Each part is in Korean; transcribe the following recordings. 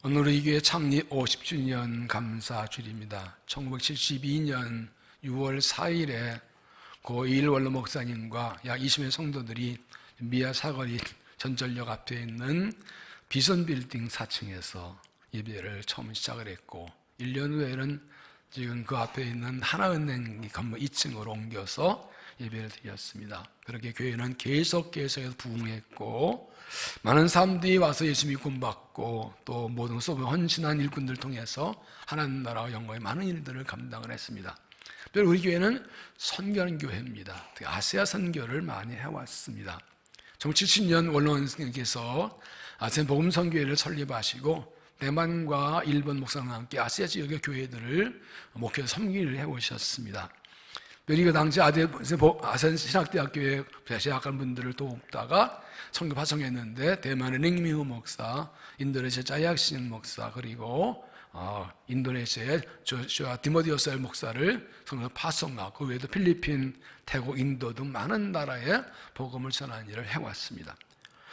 오늘 우리 교회 창립 50주년 감사주일입니다. 1972년 6월 4일에 고1 원로 목사님과 약 20명 성도들이 미아 사거리 전철역 앞에 있는 비선빌딩 4층에서 예배를 처음 시작을 했고, 1년 후에는 지금 그 앞에 있는 하나은행 건물 2층으로 옮겨서 예배를 드렸습니다. 그렇게 교회는 계속해서 부흥했고, 많은 사람들이 와서 예수 믿고 구원받고, 또 모든 헌신한 일꾼들 통해서 하나님 나라와 영광의 많은 일들을 감당을 했습니다. 특별히 우리 교회는 선교하는 교회입니다. 아시아 선교를 많이 해왔습니다. 1970년 원로원께서 아시아 복음 선교회를 설립하시고 대만과 일본 목사님과 함께 아시아 지역의 교회들을 목회로 섬기를 해오셨습니다. 그 당시 아산 신학대학교에 재학한 분들을 돕다가 선교 파송했는데, 대만의 링미후 목사, 인도네시아 짜이악신 목사, 그리고 인도네시아의 조슈아 디모디오스 목사를 선교 파송하고, 그 외에도 필리핀, 태국, 인도 등 많은 나라에 복음을 전하는 일을 해왔습니다.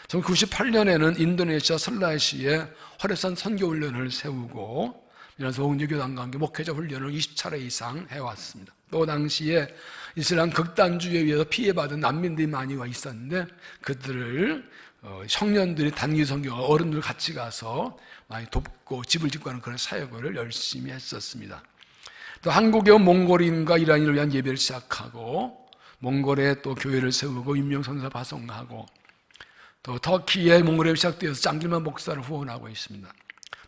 1998년에는 인도네시아 설라시에 화려한 선교훈련을 세우고, 이러면서 복음교단과 함께 목회자 훈련을 20차례 이상 해왔습니다. 또 당시에 이슬람 극단주의에 의해서 피해받은 난민들이 많이 와 있었는데, 그들을 청년들이 단기 선교와 어른들 같이 가서 많이 돕고 집을 짓고 하는 그런 사역을 열심히 했었습니다. 또 한국에 온 몽골인과 이란인을 위한 예배를 시작하고, 몽골에 또 교회를 세우고 임명선사 파송하고, 또 터키의 몽골에 시작되어서 짱길만 목사를 후원하고 있습니다.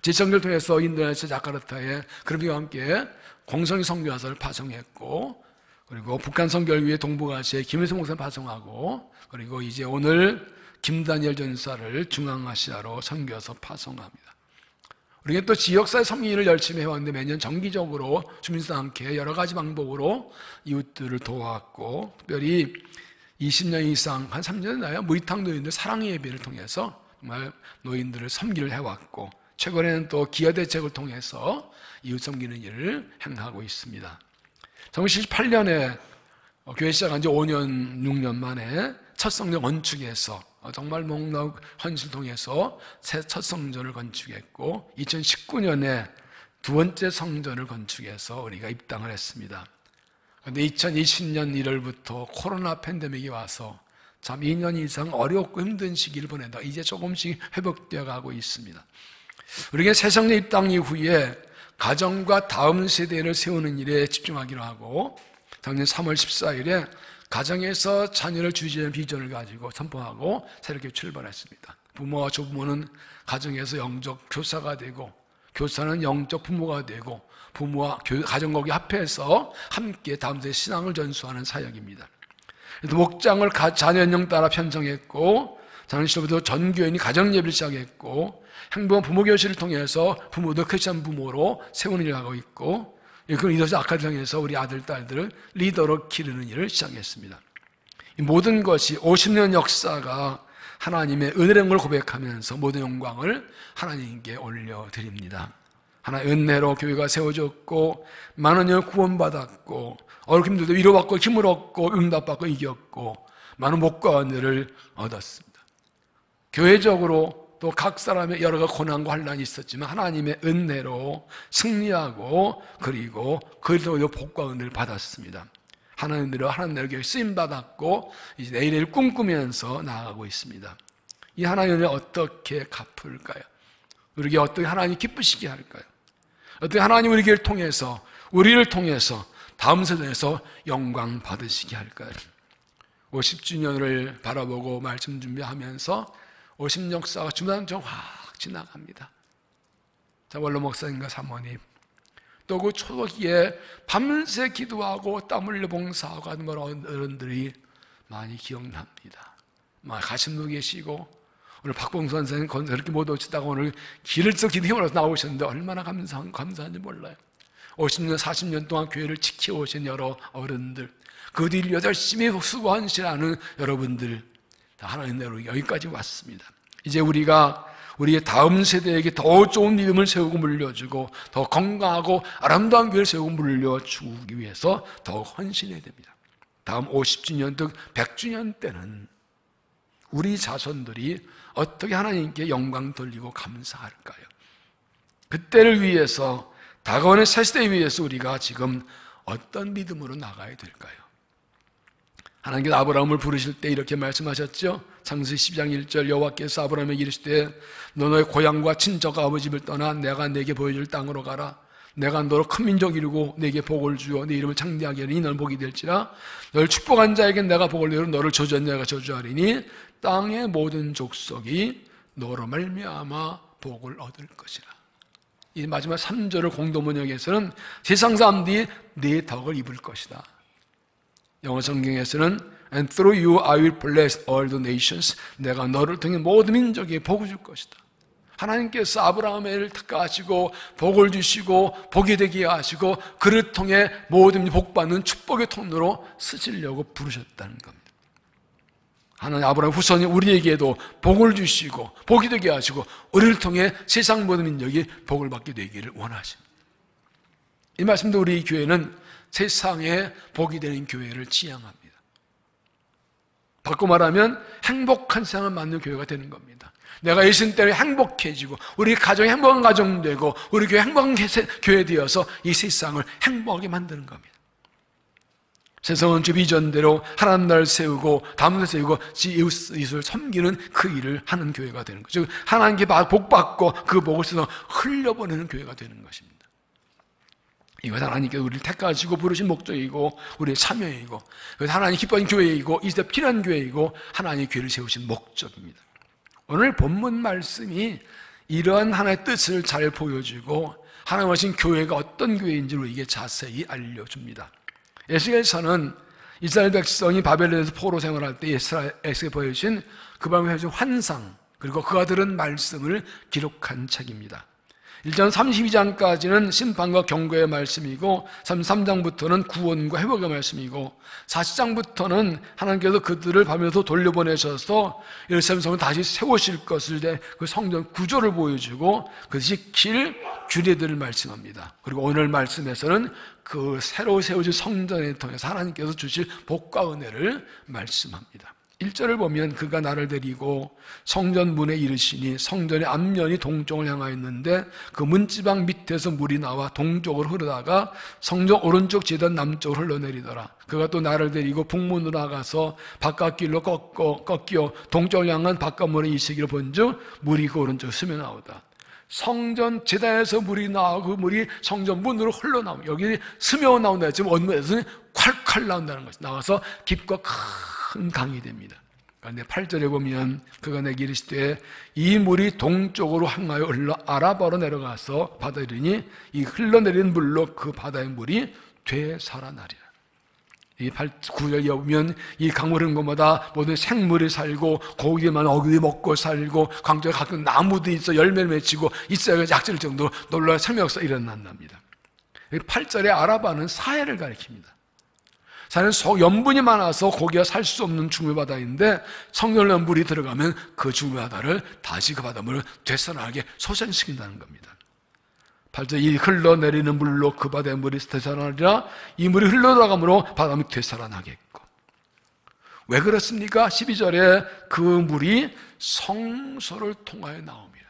지성교를 통해서 인도네시아 자카르타에 그룹과 함께 공성이 선교사를 파송했고, 그리고 북한 선교를 위해 동북아시아에 김일성 목사를 파송하고, 그리고 이제 오늘 김다니엘 전사를 중앙아시아로 선교해서 파송합니다. 우리가 또 지역사회 섬기를 열심히 해왔는데, 매년 정기적으로 주민과 함께 여러 가지 방법으로 이웃들을 도왔고, 특별히 20년 이상, 한 3년 나요, 무이탁 노인들 사랑의 예배를 통해서 정말 노인들을 섬기를 해왔고, 최근에는 또 기아 대책을 통해서 이웃 섬기는 일을 행하고 있습니다. 1978년에 교회 시작한 지 5년, 6년 만에 첫 성전 건축에서 정말 목록 헌신을 통해서 새 첫 성전을 건축했고, 2019년에 두 번째 성전을 건축해서 우리가 입당을 했습니다. 그런데 2020년 1월부터 코로나 팬데믹이 와서 참 2년 이상 어렵고 힘든 시기를 보내다 이제 조금씩 회복되어 가고 있습니다. 우리가 새 성전 입당 이후에 가정과 다음 세대를 세우는 일에 집중하기로 하고, 작년 3월 14일에 가정에서 자녀를 주시는 비전을 가지고 선포하고 새롭게 출발했습니다. 부모와 조부모는 가정에서 영적 교사가 되고, 교사는 영적 부모가 되고, 부모와 가정거기 합해서 함께 다음 세대 신앙을 전수하는 사역입니다. 목장을 자녀 연령 따라 편성했고, 작년 10월부터 전교인이 가정예배를 시작했고, 행복한 부모교실을 통해서 부모도 크리스찬 부모로 세우는 일을 하고 있고, 그 리더십 아카데미에서 우리 아들, 딸들을 리더로 기르는 일을 시작했습니다. 이 모든 것이 50년 역사가 하나님의 은혜라는 걸 고백하면서 모든 영광을 하나님께 올려드립니다. 하나님의 은혜로 교회가 세워졌고, 많은 영 구원받았고, 어렵힘들도 위로받고 힘을 얻고 응답받고 이겼고, 많은 목과 은혜를 얻었습니다. 교회적으로 또 각 사람의 여러 가지 고난과 환난이 있었지만 하나님의 은혜로 승리하고, 그리고 그리스도의 복과 은혜를 받았습니다. 하나님으로 하나님에게 쓰임 받았고, 이제 내일을 꿈꾸면서 나아가고 있습니다. 이 하나님을 어떻게 갚을까요? 우리에게 어떻게 하나님 기쁘시게 할까요? 어떻게 하나님 우리를 통해서 다음 세대에서 영광 받으시게 할까요? 50주년을 바라보고 말씀 준비하면서 50년 역사가 주마등처럼 확 지나갑니다. 자, 원로 목사님과 사모님, 또 그 초기에 밤새 기도하고 땀 흘려 봉사하고 하는 어른들이 많이 기억납니다. 가심도 계시고, 오늘 박봉수 선생님 그렇게 못 오시다가 오늘 길을 썩 기도 힘을 얻어 나오셨는데 얼마나 감사한지 몰라요. 50년, 40년 동안 교회를 지켜오신 여러 어른들, 그 뒤를 열심히 수고 헌신하는 여러분들, 다 하나님 나라로 여기까지 왔습니다. 이제 우리가 우리의 다음 세대에게 더 좋은 믿음을 세우고 물려주고, 더 건강하고 아름다운 교회를 세우고 물려주기 위해서 더 헌신해야 됩니다. 다음 50주년 등 100주년 때는 우리 자손들이 어떻게 하나님께 영광 돌리고 감사할까요? 그때를 위해서, 다가오는 새 시대를 위해서 우리가 지금 어떤 믿음으로 나가야 될까요? 하나님께서 아브라함을 부르실 때 이렇게 말씀하셨죠. 창세기 12장 1절, 여호와께서 아브라함에게 이르시되 너 너의 고향과 친척 아버지 집을 떠나 내가 네게 보여줄 땅으로 가라. 내가 너로 큰 민족 이루고 네게 복을 주어 네 이름을 창대하게 하리니 너는 복이 될지라. 너를 축복한 자에게 내가 복을 내리고 너를 저주한 자에게 저주하리니 땅의 모든 족속이 너로 말미암아 복을 얻을 것이라. 이 마지막 3절을 공동번역에서는 세상 사람들이 네 덕을 입을 것이다. 영어 성경에서는 And through you I will bless all the nations. 내가 너를 통해 모든 민족에 복을 줄 것이다. 하나님께서 아브라함을 택하시고 복을 주시고 복이 되게 하시고 그를 통해 모든 복받는 축복의 통로로 쓰시려고 부르셨다는 겁니다. 하나님 아브라함 후손이 우리에게도 복을 주시고 복이 되게 하시고 우리를 통해 세상 모든 민족이 복을 받게 되기를 원하십니다. 이 말씀도 우리 교회는 세상에 복이 되는 교회를 지향합니다. 바꿔 말하면 행복한 세상을 만드는 교회가 되는 겁니다. 내가 예수님 때문에 행복해지고 우리 가정이 행복한 가정 되고 우리 교회 행복한 교회 되어서 이 세상을 행복하게 만드는 겁니다. 세상은 주 비전대로 하나님 나라를 세우고 다문을 세우고 이웃을 섬기는 그 일을 하는 교회가 되는 거죠. 즉 하나님께 복받고 그 복을 써서 흘려보내는 교회가 되는 것입니다. 이것은 하나님께서 우리를 택하시고 부르신 목적이고 우리의 참여이고 하나님 기뻐하는 교회이고 이 시대 필요한 교회이고 하나님의 교회를 세우신 목적입니다. 오늘 본문 말씀이 이러한 하나님의 뜻을 잘 보여주고 하나님 하신 교회가 어떤 교회인지를 우리에게 자세히 알려줍니다. 에스겔서는 이스라엘 백성이 바벨론에서 포로 생활할 때 에스겔 보여주신 그 밤에 해준 환상 그리고 그가 들은 말씀을 기록한 책입니다. 1장 32장까지는 심판과 경고의 말씀이고 33장부터는 구원과 회복의 말씀이고 40장부터는 하나님께서 그들을 밤에서 돌려보내셔서 예루살렘 성을 다시 세우실 것을 그 성전 구조를 보여주고 그것이 길, 규례들을 말씀합니다. 그리고 오늘 말씀에서는 그 새로 세워진 성전에 통해서 하나님께서 주실 복과 은혜를 말씀합니다. 1절을 보면 그가 나를 데리고 성전 문에 이르시니 성전의 앞면이 동쪽을 향하였는데 그 문지방 밑에서 물이 나와 동쪽으로 흐르다가 성전 오른쪽 지던 남쪽으로 흘러내리더라. 그가 또 나를 데리고 북문으로 나가서 바깥길로 꺾여 동쪽을 향한 바깥문에 이시기를 본즉 물이 그 오른쪽 스며나오다. 성전 제단에서 물이 나오고 그 물이 성전 문으로 흘러나오고 여기 스며 나온다. 지금 언문에서는 콸콸 나온다는 것이 나와서 깊고 큰 강이 됩니다. 그런데 8절에 보면 그가 내게 이르시되 이 물이 동쪽으로 향하여 흘러 아라바로 내려가서 바다에 이르니 이 흘러내리는 물로 그 바다의 물이 되살아나리라. 이 9절에 보면 이 강물 흐르는 곳마다 모든 생물이 살고 고기만 어귀 먹고 살고 광주에 가끔 나무도 있어 열매를 맺히고 있어야 약질 정도로 놀라운 생명역사 일어난답니다. 8절에 아라바는 사해를 가리킵니다. 사해는 염분이 많아서 고기가 살 수 없는 죽음의 바다인데 성령의 물이 들어가면 그 죽음의 바다를 다시 그 바닷물을 되살아나게 소생시킨다는 겁니다. 8절 이 흘러내리는 물로 그 바다의 물이 되살아나리라. 이 물이 흘러들어가므로 바닷물이 되살아나겠고. 왜 그렇습니까? 12절에 그 물이 성소를 통하여 나옵니다.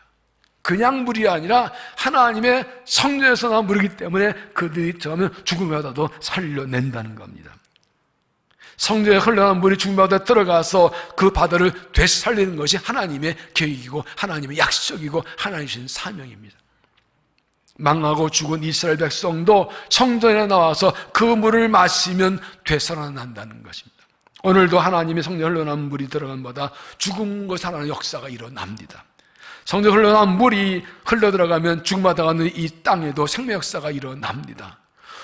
그냥 물이 아니라 하나님의 성전에서 나온 물이기 때문에 그들이 들어가면 죽음의 바다도 살려낸다는 겁니다. 성전에 흘러나온 물이 죽음의 바다에 들어가서 그 바다를 되살리는 것이 하나님의 계획이고 하나님의 약속이고 하나님의 주신 사명입니다. 망하고 죽은 이스라엘 백성도 성전에 나와서 그 물을 마시면 되살아난다는 것입니다. 오늘도 하나님의 성전에 흘러나온 물이 들어간 마다 죽음과 살아나는 역사가 일어납니다. 성전에 흘러나온 물이 흘러들어가면 죽음마다 가는 이 땅에도 생명 역사가 일어납니다.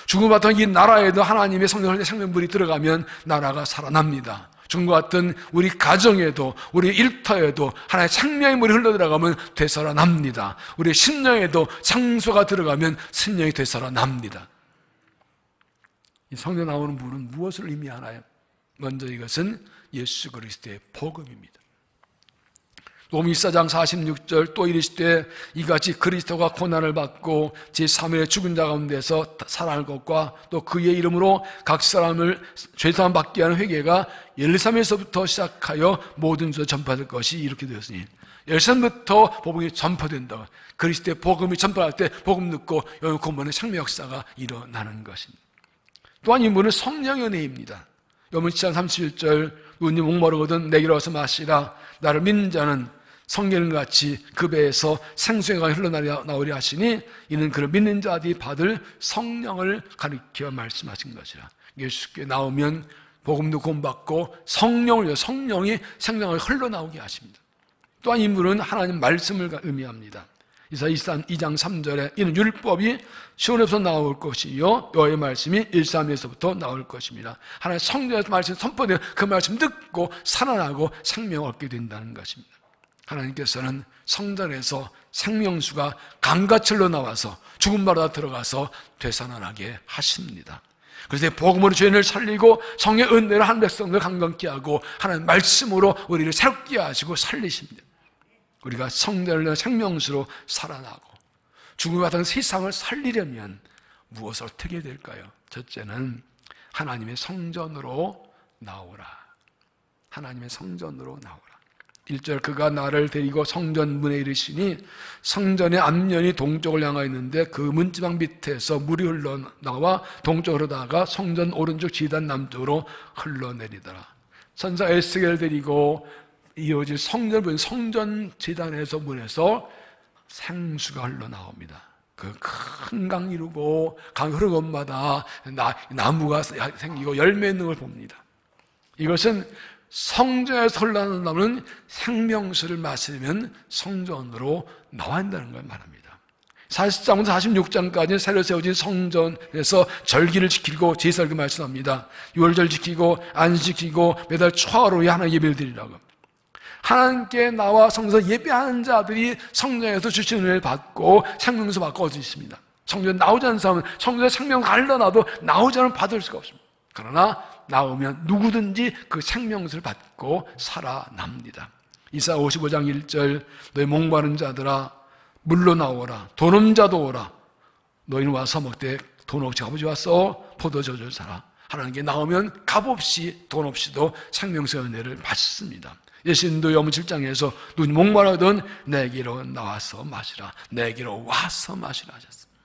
죽음과 같은 이 나라에도 하나님의 성전에 생명물이 들어가면 나라가 살아납니다. 죽음과 같은 우리 가정에도 우리 일터에도 하나님의 생명의 물이 흘러들어가면 되살아납니다. 우리 신령에도 상소가 들어가면 신령이 되살아납니다. 이 성전에 나오는 물은 무엇을 의미하나요? 먼저 이것은 예수 그리스도의 복음입니다. 로마 1장 46절 또 이르시되 이같이 그리스도가 고난을 받고 제3일에 죽은 자 가운데서 살아날 것과 또 그의 이름으로 각 사람을 죄사함 받게 하는 회개가 예루살렘에서부터 시작하여 모든 곳에 전파될 것이 이렇게 되었으니 예전부터 복음이 전파된다. 그리스도의 복음이 전파할 때 복음 듣고 여기 보면 생명 역사가 일어나는 것입니다. 또한 인물은 성령의 은혜입니다. 요번 7장 31절 눈이 목마르거든 내게로 와서 마시라. 나를 믿는 자는 성경같이 그 배에서 생수의 강이 흘러나오리 하시니 이는 그를 믿는 자들이 받을 성령을 가리켜 말씀하신 것이라. 예수께 나오면 복음도 구원받고 성령이 생명을 흘러나오게 하십니다. 또한 인물은 하나님 말씀을 의미합니다. 이사야 2장 3절에 이는 율법이 시온에서 나올 것이요 여호와의 말씀이 일삼에서부터 나올 것입니다. 하나님 성경에서 말씀 선포되어 그 말씀 듣고 살아나고 생명을 얻게 된다는 것입니다. 하나님께서는 성전에서 생명수가 강같이 흘러나와서 죽은 바로 들어가서 되살아나게 하십니다. 그래서 복음으로 죄인을 살리고 성령의 은혜로 한 백성을 강건케 하고 하나님 말씀으로 우리를 새롭게 하시고 살리십니다. 우리가 성전을 생명수로 살아나고 죽음을 받은 세상을 살리려면 무엇을 어떻게 될까요? 첫째는 하나님의 성전으로 나오라. 하나님의 성전으로 나오라. 1절 그가 나를 데리고 성전 문에 이르시니 성전의 앞면이 동쪽을 향하여 있는데 그 문지방 밑에서 물이 흘러나와 동쪽으로 다가 성전 오른쪽 지단 남쪽으로 흘러내리더라. 천사 에스겔을 데리고 이어질 성전 지단에서 문에서 생수가 흘러나옵니다. 그 큰 강 이루고 강 흐르는 곳마다 나무가 생기고 열매 있는 걸 봅니다. 이것은 성전에서 흘러나오는 생명수를 마시면 성전으로 나와야 한다는 걸 말합니다. 40장부터 46장까지는 새로 세워진 성전에서 절기를 지키고 제사를 말씀합니다. 유월절 지키고 안식 지키고 매달 초하루에 하나님 예배를 드리라고. 하나님께 나와 성전 예배하는 자들이 성전에서 주신 은혜를 받고 생명수 받고 얻을 수 있습니다. 성전 나오지 않는 사람은 성전에 생명 갈려놔도 나오지 않으면 받을 수가 없습니다. 그러나 나오면 누구든지 그 생명수를 받고 살아납니다. 이사야 55장 1절 너희 목마른 자들아 물로 나오라. 돈 없는 자도 오라. 너희는 와서 먹되 돈 없이 값없이 와서 포도주를 사라. 하나님께 나오면 값없이 돈 없이도 생명수의 은혜를 받습니다. 예수님도 요한 7장에서 눈이 목마르거든 내게로 나와서 마시라. 내게로 와서 마시라 하셨습니다.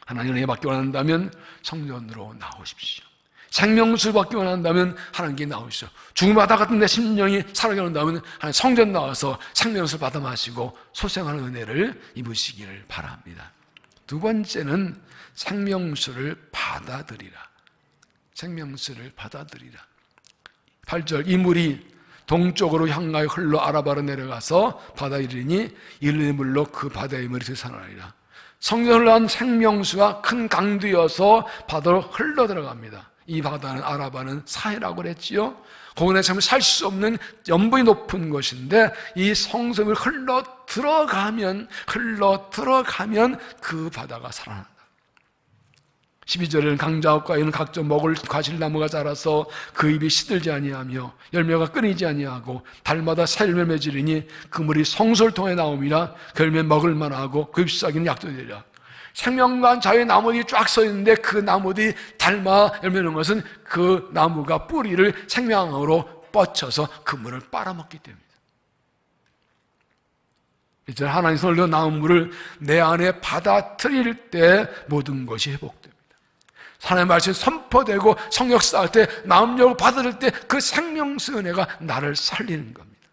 하나님 은혜 받기 원한다면 성전으로 나오십시오. 생명수를 받기 원한다면 하나님께 나오시오. 죽음 바다 같은 내 심령이 살아가게 원한다면 하나님 성전 나와서 생명수를 받아 마시고 소생하는 은혜를 입으시기를 바랍니다. 두 번째는 생명수를 받아들이라. 생명수를 받아들이라. 8절 이 물이 동쪽으로 향하여 흘러 아라바로 내려가서 바다에 이르니 이르는 물로 그 바다의 물이 되살아나리라. 성전을 난 생명수가 큰 강두여서 바다로 흘러 들어갑니다. 이 바다는 아라바는 사해라고 그랬지요. 거기는 참 살 수 없는 연분이 높은 곳인데 이 성섬을 흘러 들어가면 그 바다가 살아난다. 12절에는 강자옥가에는 각종 먹을 과실나무가 자라서 그 잎이 시들지 아니하며 열매가 끊이지 아니하고 달마다 새 열매 맺으리니 그 물이 성소를 통해 나옴이라 그 열매 먹을 만하고 그 잎사귀는 약도 되리라. 생명관 자유의 나무들이 쫙 서 있는데 그 나무들이 달마 열매 맺는 것은 그 나무가 뿌리를 생명으로 뻗쳐서 그 물을 빨아먹기 때문입니다. 이제 하나님 손으로 나온 물을 내 안에 받아들일 때 모든 것이 회복됩니다. 하나님의 말씀이 선포되고 성역 쌓을 때 마음력을 받아들일 때 그 생명수 은혜가 나를 살리는 겁니다.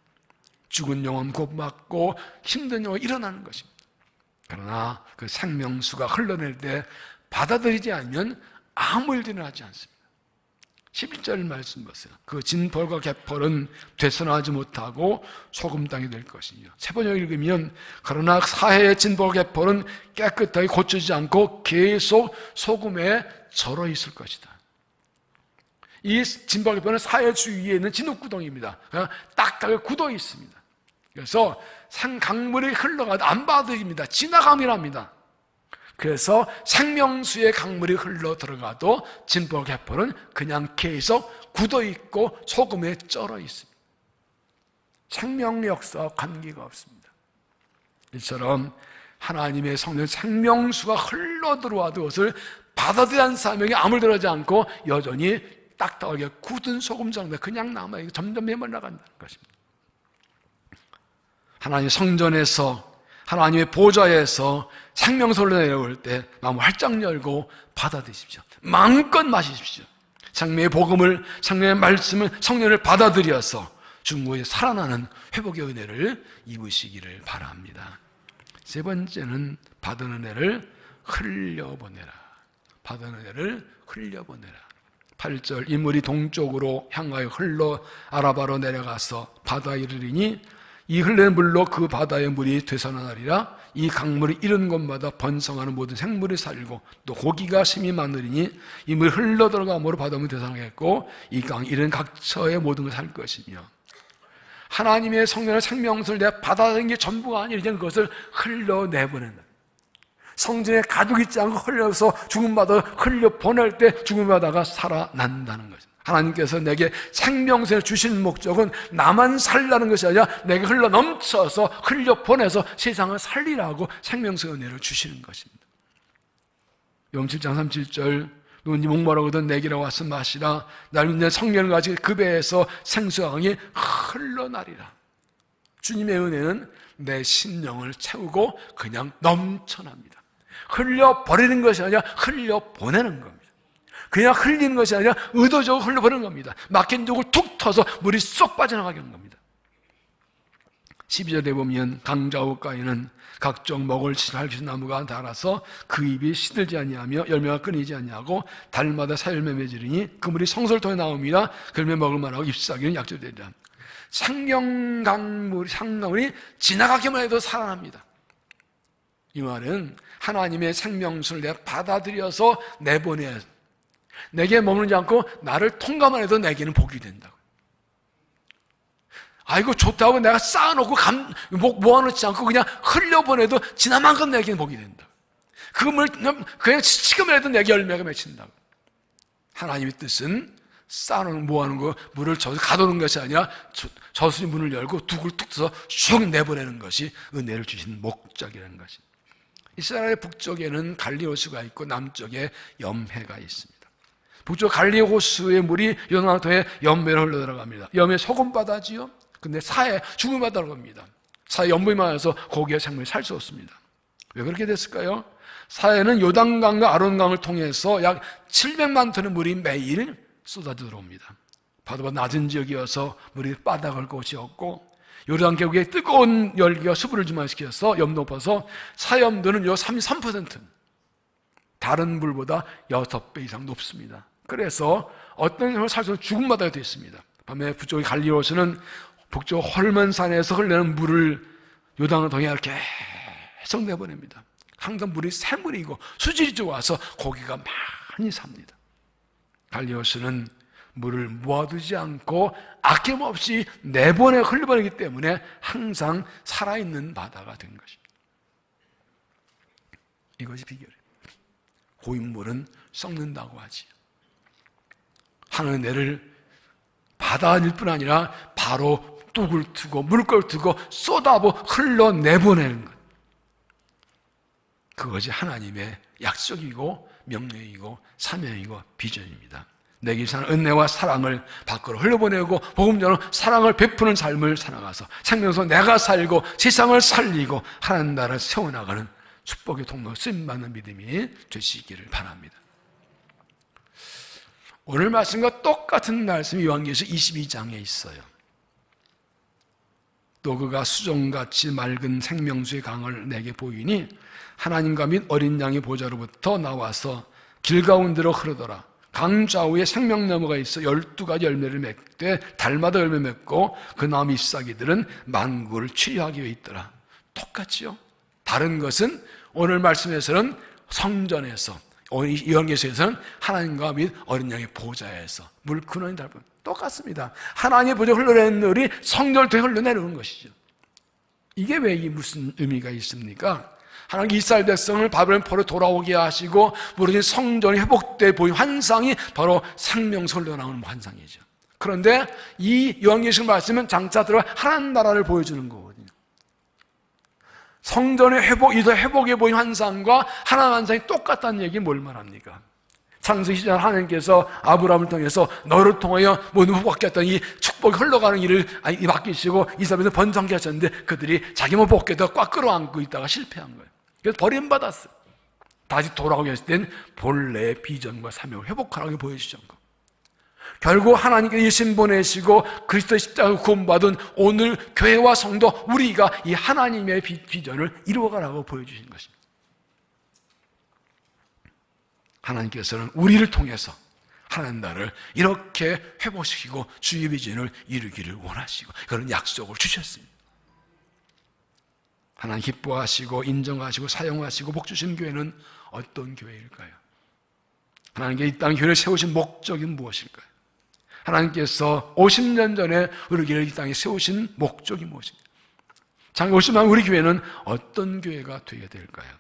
죽은 영혼 곧맞고 힘든 영혼이 일어나는 것입니다. 그러나 그 생명수가 흘러낼 때 받아들이지 않으면 아무 일도 일어나지 않습니다. 11절 말씀 보세요. 그 진벌과 개펄은 되살아나지 못하고 소금 땅이 될 것이며 세 번역 읽으면 그러나 사해의 진벌과 개펄은 깨끗하게 고쳐지지 않고 계속 소금에 절어 있을 것이다. 이 진벌과 개펄은 사해 주위에 있는 진흙구덩이입니다. 딱딱하게 굳어 있습니다. 그래서 강물이 흘러가도 안 받아들입니다. 지나감이랍니다. 그래서 생명수의 강물이 흘러 들어가도 진벌 개펄은 그냥 계속 굳어있고 소금에 쩔어 있습니다. 생명 역사와 관계가 없습니다. 이처럼 하나님의 성령 생명수가 흘러 들어와도 그것을 받아들이는 사명이 아무리 들어가지 않고 여전히 딱딱하게 굳은 소금처럼 그냥 남아 점점 메말라 간다는 것입니다. 하나님 성전에서 하나님의 보좌에서 생명수를 내려올 때 마음 활짝 열고 받아들이십시오. 마음껏 마시십시오. 생명의 복음을, 생명의 말씀을, 성령을 받아들여서 중국에 살아나는 회복의 은혜를 입으시기를 바랍니다. 세 번째는 받은 은혜를 흘려보내라. 받은 은혜를 흘려보내라. 8절, 인물이 동쪽으로 향하여 흘러 아라바로 내려가서 바다에 이르리니 이 흘리는 물로 그 바다의 물이 되살아나리라. 이 강물이 이른 곳마다 번성하는 모든 생물이 살고 또 고기가 심히 많으리니 이 물이 흘러 들어감으로 바다물이 되살아나겠고 이 강 이른 각처의 모든 것을 살 것이며, 하나님의 성령의 생명수를 내가 받아들인 게 전부가 아니라 이제 그것을 흘러내보낸다. 성전에 가득 있지 않고 흘려서 죽음바다를 흘려보낼 때 죽음바다가 살아난다는 것입니다. 하나님께서 내게 생명수를 주신 목적은 나만 살라는 것이 아니라 내게 흘러 넘쳐서 흘려보내서 세상을 살리라고 생명수의 은혜를 주시는 것입니다. 요한 7장 37절, 누군지 목마르거든 내게로 와서 마시라. 날 믿는 성령을 가지고 그 배에서 생수가 강이 흘러나리라. 주님의 은혜는 내 심령을 채우고 그냥 넘쳐납니다. 흘려버리는 것이 아니라 흘려보내는 겁니다. 그냥 흘리는 것이 아니라 의도적으로 흘려보내는 겁니다. 막힌 독을 툭 터서 물이 쏙 빠져나가게 하는 겁니다. 12절에 보면 강자우가에는 각종 먹을 할 수 나무가 자라서 그 잎이 시들지 아니하며 열매가 끊이지 아니하고 달마다 사열매 맺으리니 그 물이 성소를 통해 나옵니다. 그 열매 먹을 만하고 잎사귀는 약조되리라. 생명강물이 상나물이 지나가기만 해도 살아납니다. 이 말은 하나님의 생명수를 내가 받아들여서 내보내 내게 머무르지 않고 나를 통과만 해도 내게는 복이 된다고. 아이고 좋다고 내가 쌓아놓고 모아놓지 않고 그냥 흘려보내도 지나만큼 내게는 복이 된다. 그 물 그냥 지금 해도 내게 열매가 맺힌다고. 하나님의 뜻은 쌓아놓은 모아놓은 거 물을 가두는 것이 아니라 저수지 문을 열고 둑을 툭 떠서 슉 내보내는 것이 은혜를 주신 목적이라는 것입니다. 이스라엘 북쪽에는 갈리 호수가 있고 남쪽에 염해가 있습니다. 북쪽 갈리 호수의 물이 요단강에 염해로 흘러 들어갑니다. 염해 소금바다지요. 근데 사해 죽은 바다로 갑니다. 사해 염분이 많아서 고기와 생물이 살 수 없습니다. 왜 그렇게 됐을까요? 사해는 요단강과 아론강을 통해서 약 700만 톤의 물이 매일 쏟아져 들어옵니다. 바다보다 낮은 지역이어서 물이 바닥을 곳이 없고 요르단 계곡에 뜨거운 열기가 수분을 증발시켜서 염도 높아서 사염도는 요 33% 다른 물보다 6배 이상 높습니다. 그래서 어떤 사람을 살 수 없는 죽은 바다가 되어 있습니다. 밤에 북쪽의 갈리호수는 북쪽 헐먼산에서 흘러는 물을 요단강에 이렇게 계속 내보냅니다. 항상 물이 새물이고 수질이 좋아서 고기가 많이 삽니다. 갈리호수는 물을 모아두지 않고 아낌없이 흘려보내기 때문에 항상 살아있는 바다가 된 것입니다. 이것이 비결이에요. 고인물은 썩는다고 하지. 하나님의 은혜를 받아들일 뿐 아니라 바로 뚝을 트고 물결을 트고 쏟아부 흘러내보내는 것. 그것이 하나님의 약속이고 명령이고 사명이고 비전입니다. 내게 사는 은혜와 사랑을 밖으로 흘려보내고 복음 전으로 사랑을 베푸는 삶을 살아가서 생명에서 내가 살고 세상을 살리고 하나님 나라를 세워나가는 축복의 통로 쓰임받는 믿음이 되시기를 바랍니다. 오늘 말씀과 똑같은 말씀이 요한계시록 22장에 있어요. 또 그가 수정같이 맑은 생명수의 강을 내게 보이니 하나님과 및 어린 양의 보좌로부터 나와서 길 가운데로 흐르더라. 강 좌우에 생명나무가 있어 12가지 열매를 맺되 달마다 열매 맺고 그 나무 잎사귀들은 만국을 치유하기 위해 있더라. 똑같지요? 다른 것은 오늘 말씀에서는 성전에서, 요한계시록에서는 하나님과 및 어린 양의 보좌에서 물 근원이 달분 똑같습니다. 하나님의 보좌 흘러내는 물이 성전을 통해 흘러내려오는 것이죠. 이게 왜 무슨 의미가 있습니까? 하나님 이스라엘 백성을 바벨론 포로 돌아오게 하시고 무너진 성전이 회복돼 보인 환상이 바로 생명수 흘러나오는 환상이죠. 그런데 이 요한계시록 말씀은 장차 들어 하나님 나라를 보여주는 거거든요. 성전의 회복에 보인 환상과 하나님 환상이 똑같다는 얘기 뭘 말합니까? 창세기 시절 하나님께서 아브라함을 통해서 너를 통하여 모든 복받게 했던 이 축복이 흘러가는 일을 맡기시고 이스라엘에서 번성케 하셨는데 그들이 자기만 복게도 꽉 끌어안고 있다가 실패한 거예요. 그래서 버림받았어요. 다시 돌아오게 했을 땐 본래의 비전과 사명을 회복하라고 보여주신 거. 결국 하나님께서 예수님 보내시고 그리스도의 십자가를 구원받은 오늘 교회와 성도 우리가 이 하나님의 비전을 이루어가라고 보여주신 것입니다. 하나님께서는 우리를 통해서 하나님 나라를 이렇게 회복시키고 주의 비전을 이루기를 원하시고 그런 약속을 주셨습니다. 하나님 기뻐하시고 인정하시고 사용하시고 복 주신 교회는 어떤 교회일까요? 하나님께 이 땅 교회를 세우신 목적이 무엇일까요? 하나님께서 50년 전에 우리를 이 땅에 세우신 목적이 무엇입니까? 장기 50년 우리 교회는 어떤 교회가 되어야 될까요?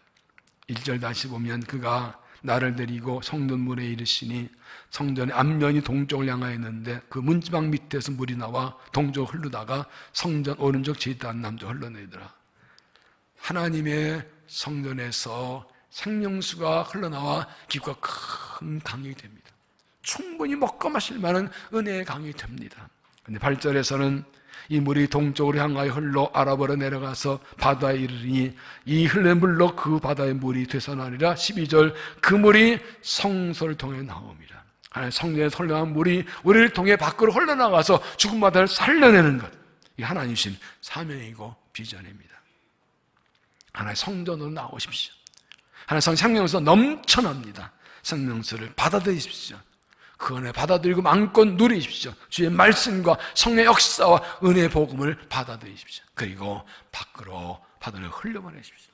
1절 다시 보면 그가 나를 데리고 성전문에 이르시니 성전의 앞면이 동쪽을 향하였는데 그 문지방 밑에서 물이 나와 동쪽으로 흐르다가 성전 오른쪽 제단 남쪽 흘러내리더라. 하나님의 성전에서 생명수가 흘러나와 깊고 큰 강이 됩니다. 충분히 먹고 마실 만한 은혜의 강이 됩니다. 근데 8절에서는 이 물이 동쪽으로 향하여 흘러 아라바로 내려가서 바다에 이르니 이 흘린 물로 그 바다의 물이 되살아나리라. 12절 그 물이 성소를 통해 나옵니다. 하나님 성전에서 흘러나온 물이 우리를 통해 밖으로 흘러나가서 죽은 바다를 살려내는 것, 이게 하나님 주신 사명이고 비전입니다. 하나님 성전으로 나오십시오. 하나님 생명수 넘쳐납니다. 생명수를 받아들이십시오. 그 은혜 받아들이고 마음껏 누리십시오. 주의 말씀과 성령의 역사와 은혜의 복음을 받아들이십시오. 그리고 밖으로 바다를 흘려보내십시오.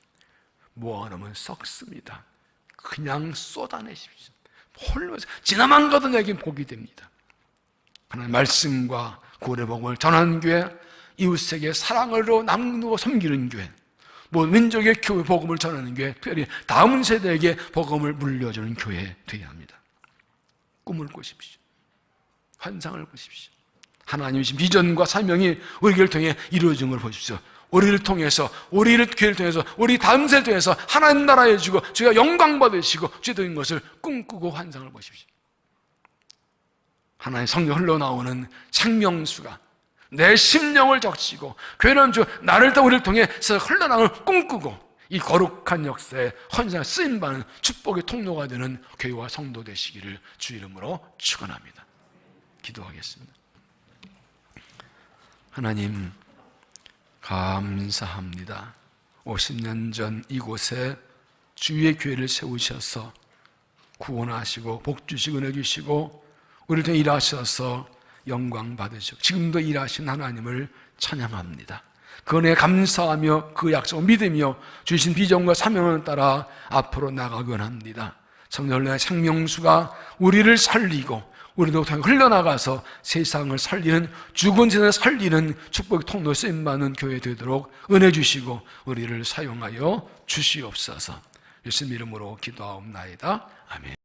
모아놓으면 썩습니다. 그냥 쏟아내십시오. 홀로 지나만 가도 내게 복이 됩니다. 하나님 말씀과 구원의 복음을 전하는 교회, 이웃에게 사랑으로 나누고 섬기는 교회, 민족의 교회 복음을 전하는 교회, 특별히 다음 세대에게 복음을 물려주는 교회 되어야 합니다. 꿈을 꾸십시오. 환상을 보십시오. 하나님의 비전과 사명이 우리를 통해 이루어진 걸 보십시오. 우리를 통해서, 우리를 교회를 통해서, 우리 다음 세대를 통해서 하나님 나라에 주고 주가 영광 받으시고 주된 것을 꿈꾸고 환상을 보십시오. 하나님의 성령 흘러나오는 생명수가 내 심령을 적시고 교회는 주 나를 더 우리를 통해서 흘러나오는 꿈꾸고 이 거룩한 역사에 헌신에 쓰임받는 축복의 통로가 되는 교회와 성도 되시기를 주 이름으로 축원합니다. 기도하겠습니다. 하나님 감사합니다. 50년 전 이곳에 주의 교회를 세우셔서 구원하시고 복 주시고 은혜 주시고 우리를 통해 일하셔서 영광 받으시고 지금도 일하신 하나님을 찬양합니다. 그 은혜에 감사하며 그 약속을 믿으며 주신 비전과 사명을 따라 앞으로 나가곤 합니다. 성령의 생명수가 우리를 살리고 우리도 흘러나가서 세상을 살리는, 죽은 세상을 살리는 축복의 통로 쓰임받는 교회 되도록 은혜 주시고 우리를 사용하여 주시옵소서. 예수님 이름으로 기도하옵나이다. 아멘.